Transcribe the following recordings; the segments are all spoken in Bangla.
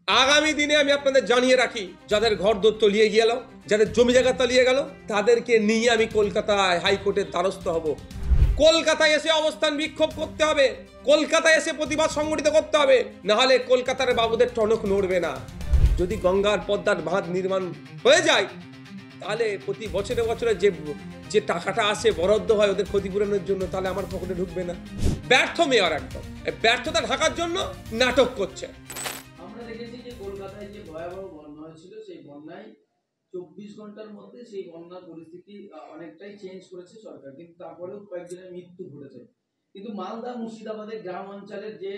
আগামী দিনে আমি আপনাদের জানিয়ে রাখি, যাদের ঘরদোর তলিয়ে গেল, যাদের জমি জায়গা তলিয়ে গেল, তাদেরকে নিয়ে আমি কলকাতায় হাইকোর্টের দ্বারস্থ হব। কলকাতায় এসে অবস্থান বিক্ষোভ করতে হবে, কলকাতায় এসে প্রতিবাদ সংগঠিত করতে হবে, না হলে কলকাতার বাবুদের টনক নড়বে না। যদি গঙ্গার পদ্মার বাঁধ নির্মাণ হয়ে যায়, তাহলে প্রতি বছরে বছরে যে টাকাটা আসে বরাদ্দ হয় ওদের ক্ষতিপূরণের জন্য, তাহলে আমার পকেটে ঢুকবে না। ব্যর্থ মেয়র একদম, ব্যর্থতা ঢাকার জন্য নাটক করছে। আমরা দেখেছি যে কলকাতায় যে ভয়াবহ বন্যা হয়েছিল, সেই বন্যায় 24 ঘন্টার মধ্যে সেই বন্যার পরিস্থিতি অনেকটাই চেঞ্জ করেছে সরকার, কিন্তু তারপরেও কয়েকজনের মৃত্যু ঘটেছে। কিন্তু মালদা মুর্শিদাবাদের গ্রাম অঞ্চলের যে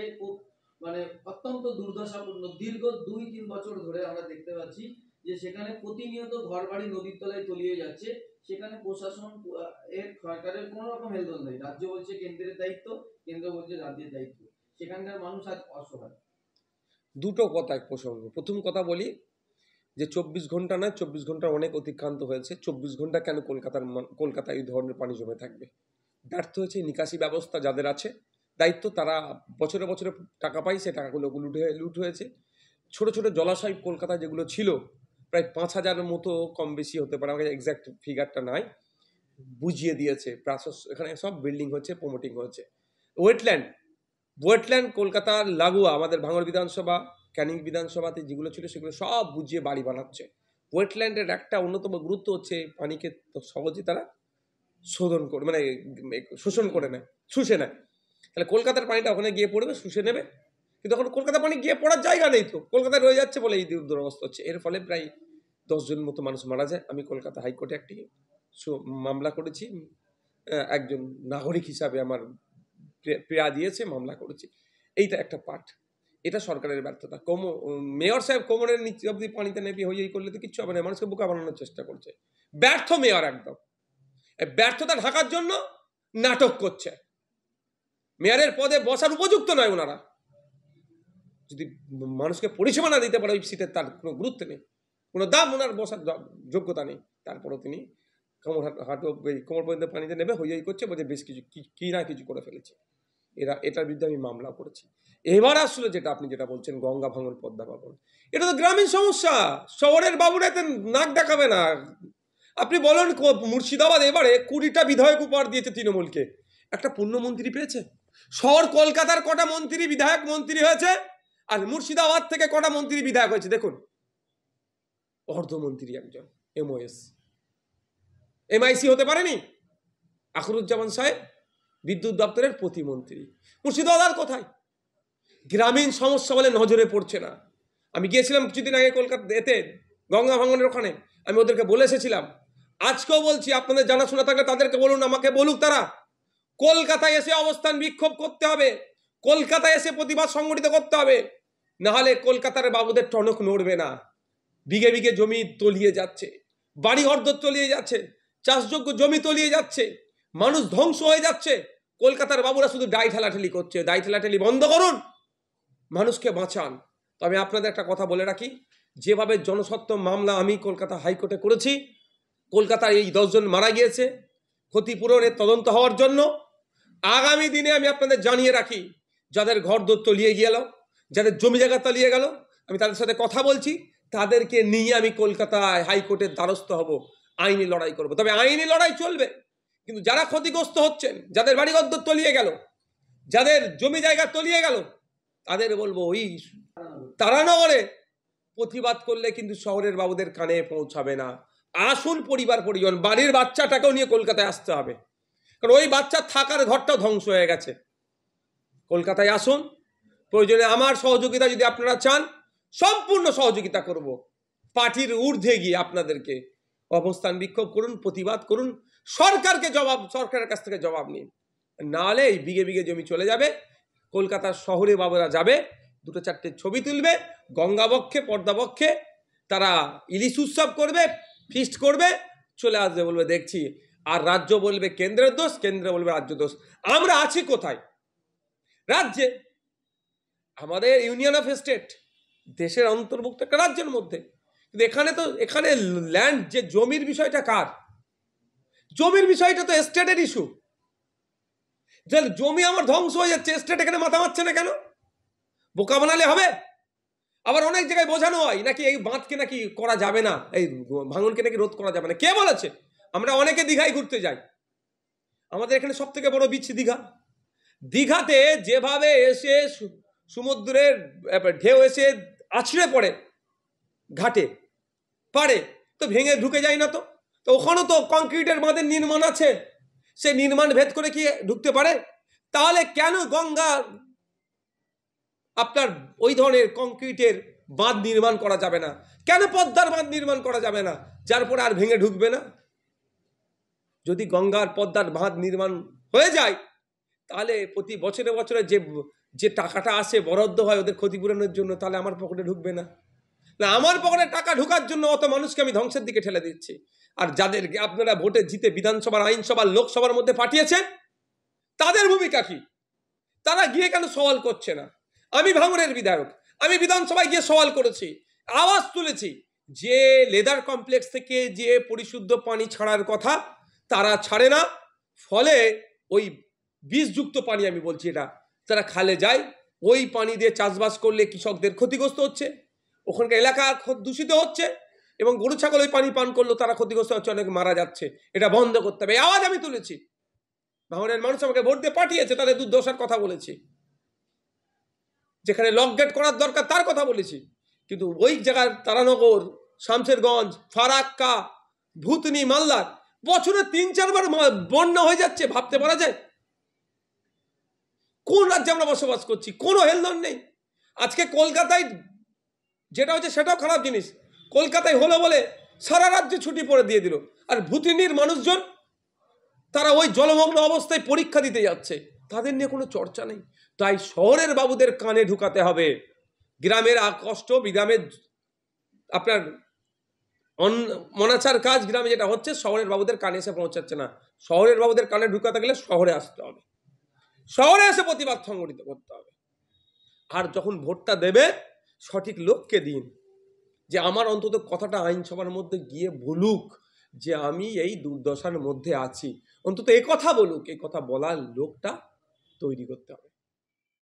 মানে অত্যন্ত দুর্দশাপূর্ণ দীর্ঘ 2-3 বছর ধরে আমরা দেখতে পাচ্ছি যে সেখানে প্রতিনিয়ত ঘরবাড়ি নদীর তলায় তলিয়ে যাচ্ছে। সেখানে প্রশাসন সরকারের কোনো রকম হেলদোল নেই। রাজ্য বলছে কেন্দ্রের দায়িত্ব, কেন্দ্র বলছে রাজ্যের দায়িত্ব। সেখানকার মানুষ আজ অসহায়। দুটো কথা এক প্রসঙ্গ। প্রথম কথা বলি যে 24 ঘন্টা নয়, 24 ঘন্টার অনেক অতিক্রান্ত হয়েছে। 24 ঘন্টা কেন কলকাতায় এই ধরনের পানি জমে থাকবে? ব্যর্থ হয়েছে নিকাশি ব্যবস্থা। যাদের আছে দায়িত্ব, তারা বছরে বছরে টাকা পায়, সে টাকাগুলো লুট হয়েছে। ছোট ছোট জলাশয় কলকাতায় যেগুলো ছিল, প্রায় 5000-এর মতো, কম বেশি হতে পারে, আমাকে এক্স্যাক্ট ফিগারটা নাই, বুঝিয়ে দিয়েছে। এখানে সব বিল্ডিং হচ্ছে, প্রমোটিং হচ্ছে। ওয়েটল্যান্ড কলকাতার লাগোয়া আমাদের ভাঙড় বিধানসভা, ক্যানিং বিধানসভাতে যেগুলো ছিল সেগুলো সব বুঝিয়ে বাড়ি বানাচ্ছে। ওয়েটল্যান্ডের একটা অন্যতম গুরুত্ব হচ্ছে পানিকে সহজে তারা শোষণ করে নেয়, শুষে নেয়। তাহলে কলকাতার পানিটা ওখানে গিয়ে পড়বে, শুষে নেবে। কিন্তু এখন কলকাতার পানি গিয়ে পড়ার জায়গা নেই, তো কলকাতায় রয়ে যাচ্ছে বলে এই দুরবস্থা হচ্ছে। এর ফলে প্রায় 10 জন মতো মানুষ মারা যায়। আমি কলকাতা হাইকোর্টে একটি মামলা করেছি, একজন নাগরিক হিসাবে আমার প্রেয়া দিয়েছে, মামলা করেছি। এইটা একটা পার্ট, এটা সরকারের ব্যর্থতা। মেয়র সাহেব কোমরের নিচে অব্দি পানিতে নেপে হই করলে তো কিচ্ছু হবে না, মানুষকে বোকা বানানোর চেষ্টা করছে। ব্যর্থ মেয়র একদম, ব্যর্থতা ঢাকার জন্য নাটক করছে। মেয়রের পদে বসার উপযুক্ত নয় ওনারা। যদি মানুষকে পরিষেবা না দিতে পারে ওই সিটের, তার কোনো গুরুত্ব নেই, কোনো দাম ওনার বসার যোগ্যতা নেই। তারপরও তিনি কোমর পর্যন্ত পানিতে নেবে হই করছে, বলছে বেশ কি না কিছু করে ফেলেছে। এটার বিরুদ্ধে আমি মামলা করেছি। এবার আসলে আপনি যেটা বলছেন গঙ্গা ভাঙন, পদ্মা ভাঙন, এটা তো গ্রামীণ সমস্যা। শহরের বাবুরা এতে নাক দেখাবে না। আপনি বলেন মুর্শিদাবাদ এবারে 20টা বিধায়ক উপহার দিয়েছে তৃণমূলকে, একটা পূর্ণমন্ত্রী পেয়েছে। শহর কলকাতার কটা মন্ত্রী বিধায়ক মন্ত্রী হয়েছে, আর মুর্শিদাবাদ থেকে কটা মন্ত্রী বিধায়ক হয়েছে দেখুন। অর্ধমন্ত্রী একজন, MOS MIC হতে পারেনি। আখরুজ্জামান সাহেব বিদ্যুৎ দপ্তরের প্রতিমন্ত্রী। মুর্শিদাবাদ কোথায়? গ্রামীণ সমস্যা বলে নজরে পড়ছে না। আমি গিয়েছিলাম কিছুদিন আগে কলকাতা গঙ্গা ভাঙনের ওখানে, আমি ওদেরকে বলে এসেছিলাম, আজকেও বলছি, আপনাদের জানাশোনা থাকলে তাদেরকে বলুন, আমাকে বলুক তারা। কলকাতায় এসে অবস্থান বিক্ষোভ করতে হবে, কলকাতায় এসে প্রতিবাদ সংগঠিত করতে হবে, না হলে কলকাতার বাবুদের টনক নড়বে না। বিঘে বিঘে জমি তলিয়ে যাচ্ছে, বাড়ি ঘরদোর তলিয়ে যাচ্ছে, চাষযোগ্য জমি তলিয়ে যাচ্ছে, মানুষ ধ্বংস হয়ে যাচ্ছে। কলকাতার বাবুরা শুধু দায় ঠেলাঠেলি করছে। দায় ঠেলাঠেলি বন্ধ করুন, মানুষকে বাঁচান। তবে আপনাদের একটা কথা বলে রাখি, যেভাবে জনস্বার্থ মামলা আমি কলকাতা হাইকোর্টে করেছি, কলকাতার এই 10 জন মারা গিয়েছে, ক্ষতিপূরণের তদন্ত হওয়ার জন্য আগামী দিনে আমি আপনাদের জানিয়ে রাখি, যাদের ঘরদোর তলিয়ে গেল, যাদের জমি জায়গা তলিয়ে গেল, আমি তাদের সাথে কথা বলছি, তাদেরকে নিয়ে আমি কলকাতায় হাইকোর্টের দ্বারস্থ হব, আইনি লড়াই করব। তবে আইনি লড়াই চলবে, কিন্তু যারা ক্ষতিগ্রস্ত হচ্ছেন, যাদের বাড়িঘর তলিয়ে গেল, যাদের জমি জায়গা তলিয়ে গেল, তাদের বলবো ওই তারানগরে প্রতিবাদ করলে কিন্তু শহরের বাবুদের কানে পৌঁছাবে না। আসুন পরিবার পরিজন, বাড়ির বাচ্চাটাকেও নিয়ে কলকাতায় আসতে হবে, কারণ ওই বাচ্চার থাকার ঘরটাও ধ্বংস হয়ে গেছে। কলকাতায় আসুন, প্রয়োজনে আমার সহযোগিতা যদি আপনারা চান, সম্পূর্ণ সহযোগিতা করব। পার্টির ঊর্ধ্বে গিয়ে আপনাদেরকে অবস্থান বিক্ষোভ করুন, প্রতিবাদ করুন, সরকারের কাছ থেকে জবাব নিন। নাহলে এই বিঘে বিঘে জমি চলে যাবে, কলকাতার শহরে বাবুরা যাবে, 2-4টে ছবি তুলবে, গঙ্গা বক্ষে পদ্মা বক্ষে, তারা ইলিশ উৎসব করবে, ফিস্ট করবে, চলে আসবে, বলবে দেখছি। আর রাজ্য বলবে কেন্দ্রের দোষ, কেন্দ্র বলবে রাজ্য দোষ। আমরা আছি কোথায়? রাজ্যে। আমাদের ইউনিয়ন অফ স্টেট, দেশের অন্তর্ভুক্ত একটা রাজ্যের মধ্যে। কিন্তু এখানে ল্যান্ড, যে জমির বিষয়টা কার? জমির বিষয়টা তো স্টেটের ইস্যু। যে জমি আমার ধ্বংস হয়ে যাচ্ছে, স্টেট এখানে মাথা মারছে না কেন? বোকা বানালে হবে? আবার অনেক জায়গায় বোঝানো হয় নাকি এই বাঁধকে নাকি করা যাবে না, এই ভাঙনকে নাকি রোধ করা যাবে না। কে বলেছে? আমরা অনেকে দীঘায় ঘুরতে যাই, আমাদের এখানে সব থেকে বড় বিচ দীঘা। দীঘাতে যেভাবে এসে সমুদ্রের ঢেউ এসে আছড়ে পড়ে ঘাটে পারে, তো ভেঙে ঢুকে যায় না। তো তো ওখানেও তো কংক্রিটের বাঁধের নির্মাণ আছে, সে নির্মাণ ভেদ করে কি ঢুকতে পারে? তাহলে কেন গঙ্গা আপনার ওই ধরনের কংক্রিটের বাঁধ নির্মাণ করা যাবে না? কেন পদ্মার বাঁধ নির্মাণ করা যাবে না, যার পরে আর ভেঙে ঢুকবে না? যদি গঙ্গার পদ্মার বাঁধ নির্মাণ হয়ে যায়, তাহলে প্রতি বছরে বছরে যে টাকাটা আসে বরাদ্দ হয় ওদের ক্ষতিপূরণের জন্য, তাহলে আমার পকেটে ঢুকবে না। না, আমার পকেটে টাকা ঢোকার জন্য অত মানুষকে আমি ধ্বংসের দিকে ঠেলে দিচ্ছি। আর যাদেরকে আপনারা ভোটে জিতে বিধানসভার, আইনসভার, লোকসভার মধ্যে পাঠিয়েছেন, তাদের ভূমিকা কি? তারা গিয়ে কেন সওয়াল করছে না? আমি ভাঙড়ের বিধায়ক, আমি বিধানসভায় গিয়ে সওয়াল করেছি, আওয়াজ তুলেছি যে লেদার কমপ্লেক্স থেকে যে পরিশুদ্ধ পানি ছাড়ার কথা তারা ছাড়ে না, ফলে ওই বিষযুক্ত পানি, আমি বলছি এটা, তারা খালে যায়, ওই পানি দিয়ে চাষবাস করলে কৃষকদের ক্ষতিগ্রস্ত হচ্ছে, ওখানকার এলাকা দূষিত হচ্ছে, এবং গরু ছাগল ওই পানি পান করলো তারা ক্ষতিগ্রস্ত হচ্ছে, অনেক মারা যাচ্ছে। এটা বন্ধ করতে হবে, এই আওয়াজ আমি তুলেছি। ভাঙড়ের মানুষ আমাকে ভোট দিয়ে পাঠিয়েছে, তাদের দুর্দশার কথা বলেছি, যেখানে লক গেট করার দরকার তার কথা বলেছি। কিন্তু ওই জায়গার তারানগর, শামশেরগঞ্জ, ফারাক্কা, ভূতনি, মালদার বছরে 3-4 বার বন্যা হয়ে যাচ্ছে, ভাবতে পারা যায়? কোন রাজ্যে আমরা বসবাস করছি? কোনো হেলদোল নেই। আজকে কলকাতায় যেটা হচ্ছে সেটাও খারাপ জিনিস, কলকাতায় হলো বলে সারা রাজ্যে ছুটি পড়ে দিয়ে দিল, আর ভূতনির মানুষজন তারা ওই জলমগ্ন অবস্থায় পরীক্ষা দিতে যাচ্ছে, তাদের নিয়ে কোনো চর্চা নেই। তাই শহরের বাবুদের কানে ঢুকাতে হবে, গ্রামের কষ্ট, গ্রামের আপনার মনাচার কাজ গ্রামে যেটা হচ্ছে শহরের বাবুদের কানে এসে পৌঁছাচ্ছে না। শহরের বাবুদের কানে ঢুকাতে গেলে শহরে আসতে হবে, শহরে এসে প্রতিবাদ সংগঠিত করতে হবে। আর যখন ভোটটা দেবে, সঠিক লোককে দিন, যে আমার অন্তত কথাটা আইনসভার মধ্যে গিয়ে বলুক যে আমি এই দুর্দশার মধ্যে আছি, অন্তত এ কথা বলুক। এই কথা বলার লোকটা তৈরি করতে হবে।